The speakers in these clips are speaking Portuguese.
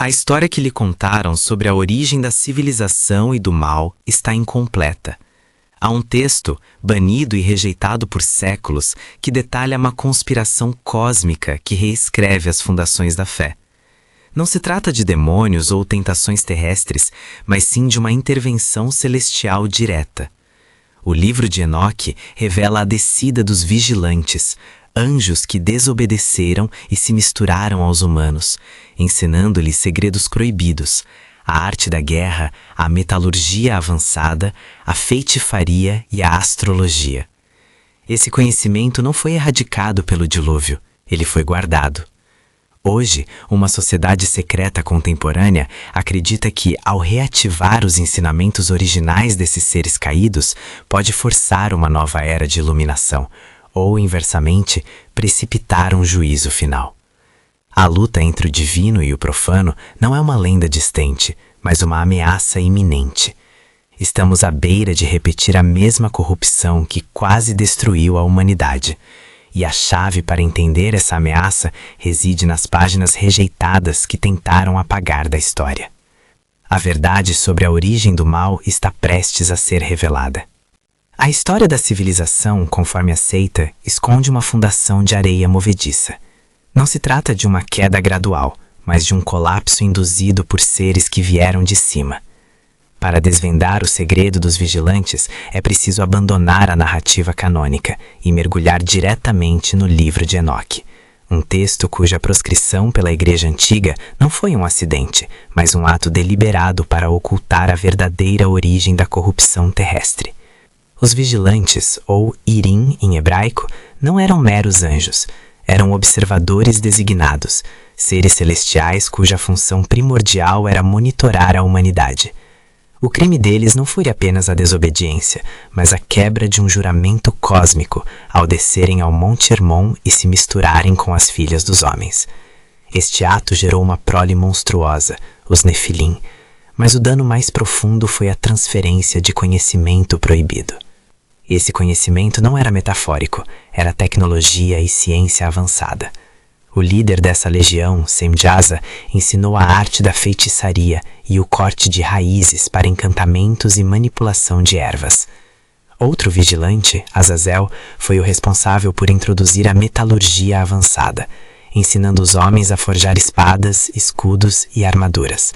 A história que lhe contaram sobre a origem da civilização e do mal está incompleta. Há um texto, banido e rejeitado por séculos, que detalha uma conspiração cósmica que reescreve as fundações da fé. Não se trata de demônios ou tentações terrestres, mas sim de uma intervenção celestial direta. O livro de Enoque revela a descida dos vigilantes, anjos que desobedeceram e se misturaram aos humanos, ensinando-lhes segredos proibidos, a arte da guerra, a metalurgia avançada, a feitiçaria e a astrologia. Esse conhecimento não foi erradicado pelo dilúvio, ele foi guardado. Hoje, uma sociedade secreta contemporânea acredita que, ao reativar os ensinamentos originais desses seres caídos, pode forçar uma nova era de iluminação, ou, inversamente, precipitar um juízo final. A luta entre o divino e o profano não é uma lenda distante, mas uma ameaça iminente. Estamos à beira de repetir a mesma corrupção que quase destruiu a humanidade. E a chave para entender essa ameaça reside nas páginas rejeitadas que tentaram apagar da história. A verdade sobre a origem do mal está prestes a ser revelada. A história da civilização, conforme aceita, esconde uma fundação de areia movediça. Não se trata de uma queda gradual, mas de um colapso induzido por seres que vieram de cima. Para desvendar o segredo dos vigilantes, é preciso abandonar a narrativa canônica e mergulhar diretamente no livro de Enoque, um texto cuja proscrição pela Igreja Antiga não foi um acidente, mas um ato deliberado para ocultar a verdadeira origem da corrupção terrestre. Os vigilantes, ou Irim em hebraico, não eram meros anjos, eram observadores designados, seres celestiais cuja função primordial era monitorar a humanidade. O crime deles não foi apenas a desobediência, mas a quebra de um juramento cósmico ao descerem ao Monte Hermon e se misturarem com as filhas dos homens. Este ato gerou uma prole monstruosa, os Nefilim, mas o dano mais profundo foi a transferência de conhecimento proibido. Esse conhecimento não era metafórico, era tecnologia e ciência avançada. O líder dessa legião, Semjaza, ensinou a arte da feitiçaria e o corte de raízes para encantamentos e manipulação de ervas. Outro vigilante, Azazel, foi o responsável por introduzir a metalurgia avançada, ensinando os homens a forjar espadas, escudos e armaduras.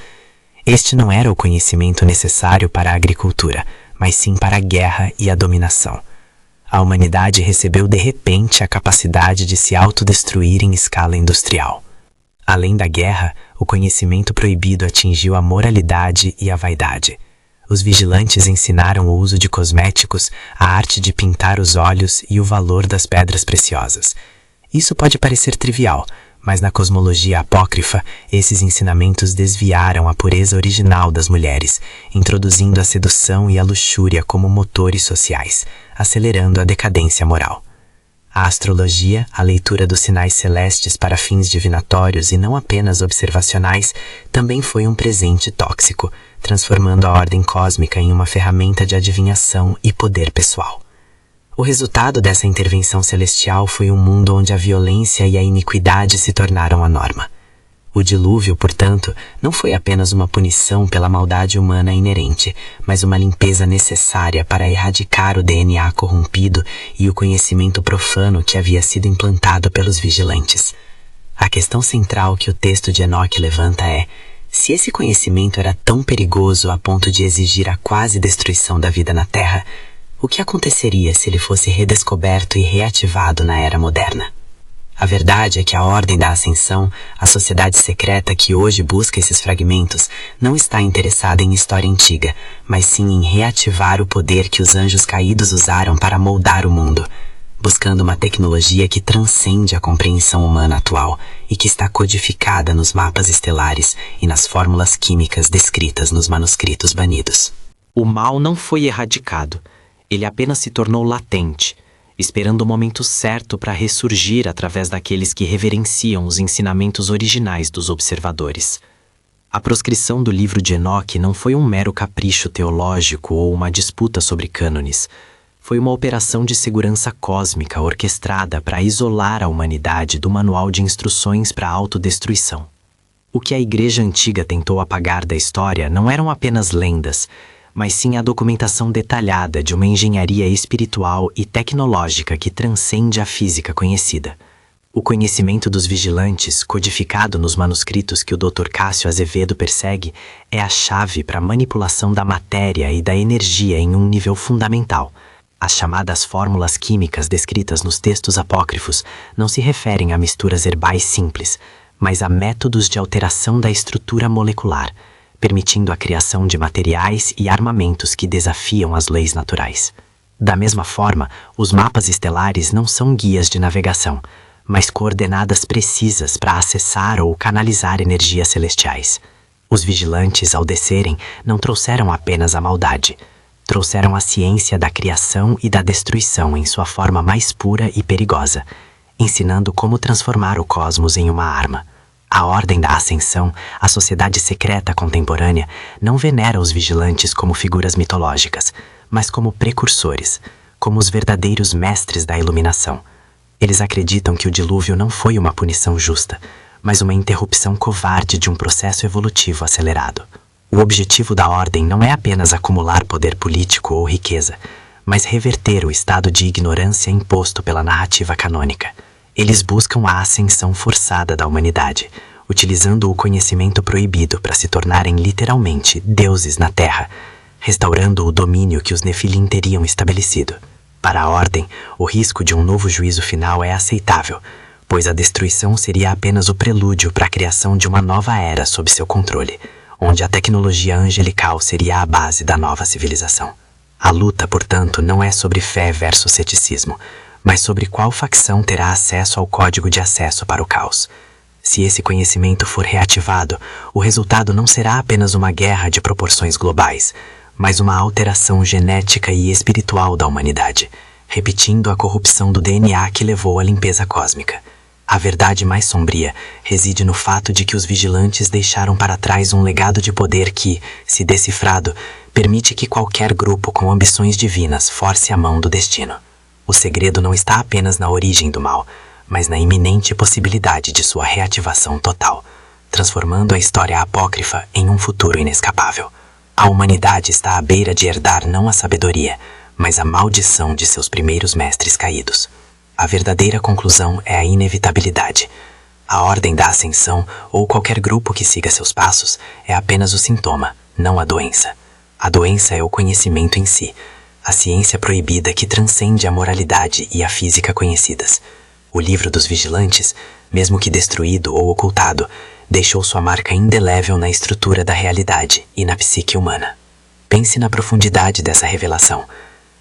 Este não era o conhecimento necessário para a agricultura, mas sim para a guerra e a dominação. A humanidade recebeu de repente a capacidade de se autodestruir em escala industrial. Além da guerra, o conhecimento proibido atingiu a moralidade e a vaidade. Os vigilantes ensinaram o uso de cosméticos, a arte de pintar os olhos e o valor das pedras preciosas. Isso pode parecer trivial, mas na cosmologia apócrifa, esses ensinamentos desviaram a pureza original das mulheres, introduzindo a sedução e a luxúria como motores sociais, acelerando a decadência moral. A astrologia, a leitura dos sinais celestes para fins divinatórios e não apenas observacionais, também foi um presente tóxico, transformando a ordem cósmica em uma ferramenta de adivinhação e poder pessoal. O resultado dessa intervenção celestial foi um mundo onde a violência e a iniquidade se tornaram a norma. O dilúvio, portanto, não foi apenas uma punição pela maldade humana inerente, mas uma limpeza necessária para erradicar o DNA corrompido e o conhecimento profano que havia sido implantado pelos vigilantes. A questão central que o texto de Enoque levanta é: se esse conhecimento era tão perigoso a ponto de exigir a quase destruição da vida na Terra, o que aconteceria se ele fosse redescoberto e reativado na era moderna? A verdade é que a Ordem da Ascensão, a sociedade secreta que hoje busca esses fragmentos, não está interessada em história antiga, mas sim em reativar o poder que os anjos caídos usaram para moldar o mundo, buscando uma tecnologia que transcende a compreensão humana atual e que está codificada nos mapas estelares e nas fórmulas químicas descritas nos manuscritos banidos. O mal não foi erradicado. Ele apenas se tornou latente, esperando o momento certo para ressurgir através daqueles que reverenciam os ensinamentos originais dos observadores. A proscrição do livro de Enoque não foi um mero capricho teológico ou uma disputa sobre cânones. Foi uma operação de segurança cósmica orquestrada para isolar a humanidade do manual de instruções para a autodestruição. O que a Igreja Antiga tentou apagar da história não eram apenas lendas, mas sim a documentação detalhada de uma engenharia espiritual e tecnológica que transcende a física conhecida. O conhecimento dos vigilantes, codificado nos manuscritos que o Dr. Cássio Azevedo persegue, é a chave para a manipulação da matéria e da energia em um nível fundamental. As chamadas fórmulas químicas descritas nos textos apócrifos não se referem a misturas herbais simples, mas a métodos de alteração da estrutura molecular, permitindo a criação de materiais e armamentos que desafiam as leis naturais. Da mesma forma, os mapas estelares não são guias de navegação, mas coordenadas precisas para acessar ou canalizar energias celestiais. Os vigilantes, ao descerem, não trouxeram apenas a maldade, trouxeram a ciência da criação e da destruição em sua forma mais pura e perigosa, ensinando como transformar o cosmos em uma arma. A Ordem da Ascensão, a sociedade secreta contemporânea, não venera os vigilantes como figuras mitológicas, mas como precursores, como os verdadeiros mestres da iluminação. Eles acreditam que o dilúvio não foi uma punição justa, mas uma interrupção covarde de um processo evolutivo acelerado. O objetivo da Ordem não é apenas acumular poder político ou riqueza, mas reverter o estado de ignorância imposto pela narrativa canônica. Eles buscam a ascensão forçada da humanidade, utilizando o conhecimento proibido para se tornarem literalmente deuses na Terra, restaurando o domínio que os Nefilim teriam estabelecido. Para a Ordem, o risco de um novo juízo final é aceitável, pois a destruição seria apenas o prelúdio para a criação de uma nova era sob seu controle, onde a tecnologia angelical seria a base da nova civilização. A luta, portanto, não é sobre fé versus ceticismo, mas sobre qual facção terá acesso ao código de acesso para o caos. Se esse conhecimento for reativado, o resultado não será apenas uma guerra de proporções globais, mas uma alteração genética e espiritual da humanidade, repetindo a corrupção do DNA que levou à limpeza cósmica. A verdade mais sombria reside no fato de que os vigilantes deixaram para trás um legado de poder que, se decifrado, permite que qualquer grupo com ambições divinas force a mão do destino. O segredo não está apenas na origem do mal, mas na iminente possibilidade de sua reativação total, transformando a história apócrifa em um futuro inescapável. A humanidade está à beira de herdar não a sabedoria, mas a maldição de seus primeiros mestres caídos. A verdadeira conclusão é a inevitabilidade. A Ordem da Ascensão, ou qualquer grupo que siga seus passos, é apenas o sintoma, não a doença. A doença é o conhecimento em si, a ciência proibida que transcende a moralidade e a física conhecidas. O livro dos vigilantes, mesmo que destruído ou ocultado, deixou sua marca indelével na estrutura da realidade e na psique humana. Pense na profundidade dessa revelação.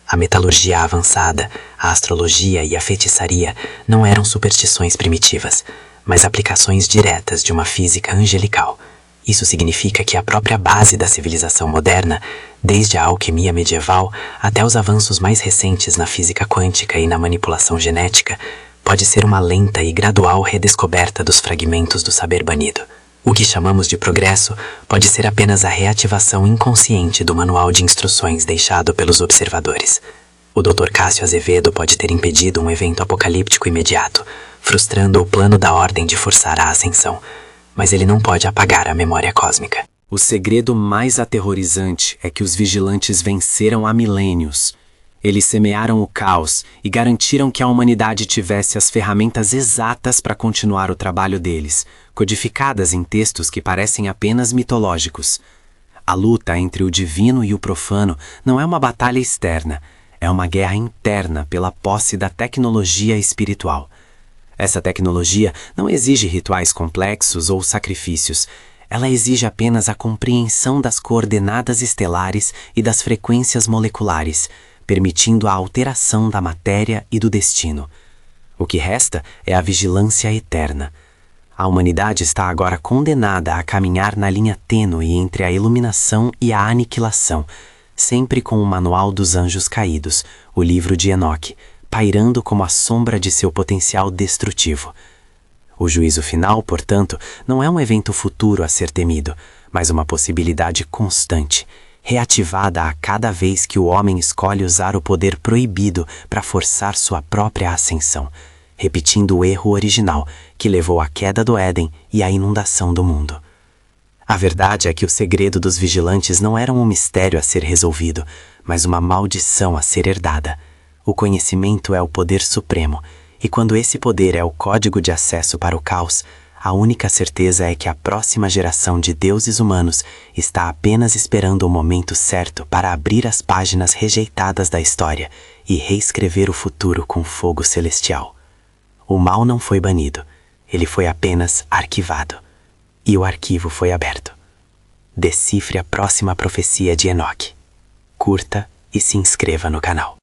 A metalurgia avançada, a astrologia e a feitiçaria não eram superstições primitivas, mas aplicações diretas de uma física angelical. Isso significa que a própria base da civilização moderna, desde a alquimia medieval até os avanços mais recentes na física quântica e na manipulação genética, pode ser uma lenta e gradual redescoberta dos fragmentos do saber banido. O que chamamos de progresso pode ser apenas a reativação inconsciente do manual de instruções deixado pelos observadores. O Dr. Cássio Azevedo pode ter impedido um evento apocalíptico imediato, frustrando o plano da Ordem de forçar a ascensão, mas ele não pode apagar a memória cósmica. O segredo mais aterrorizante é que os vigilantes venceram há milênios. Eles semearam o caos e garantiram que a humanidade tivesse as ferramentas exatas para continuar o trabalho deles, codificadas em textos que parecem apenas mitológicos. A luta entre o divino e o profano não é uma batalha externa, é uma guerra interna pela posse da tecnologia espiritual. Essa tecnologia não exige rituais complexos ou sacrifícios. Ela exige apenas a compreensão das coordenadas estelares e das frequências moleculares, permitindo a alteração da matéria e do destino. O que resta é a vigilância eterna. A humanidade está agora condenada a caminhar na linha tênue entre a iluminação e a aniquilação, sempre com o Manual dos Anjos Caídos, o livro de Enoque, pairando como a sombra de seu potencial destrutivo. O juízo final, portanto, não é um evento futuro a ser temido, mas uma possibilidade constante, reativada a cada vez que o homem escolhe usar o poder proibido para forçar sua própria ascensão, repetindo o erro original que levou à queda do Éden e à inundação do mundo. A verdade é que o segredo dos vigilantes não era um mistério a ser resolvido, mas uma maldição a ser herdada. O conhecimento é o poder supremo, e quando esse poder é o código de acesso para o caos, a única certeza é que a próxima geração de deuses humanos está apenas esperando o momento certo para abrir as páginas rejeitadas da história e reescrever o futuro com fogo celestial. O mal não foi banido, ele foi apenas arquivado. E o arquivo foi aberto. Decifre a próxima profecia de Enoque. Curta e se inscreva no canal.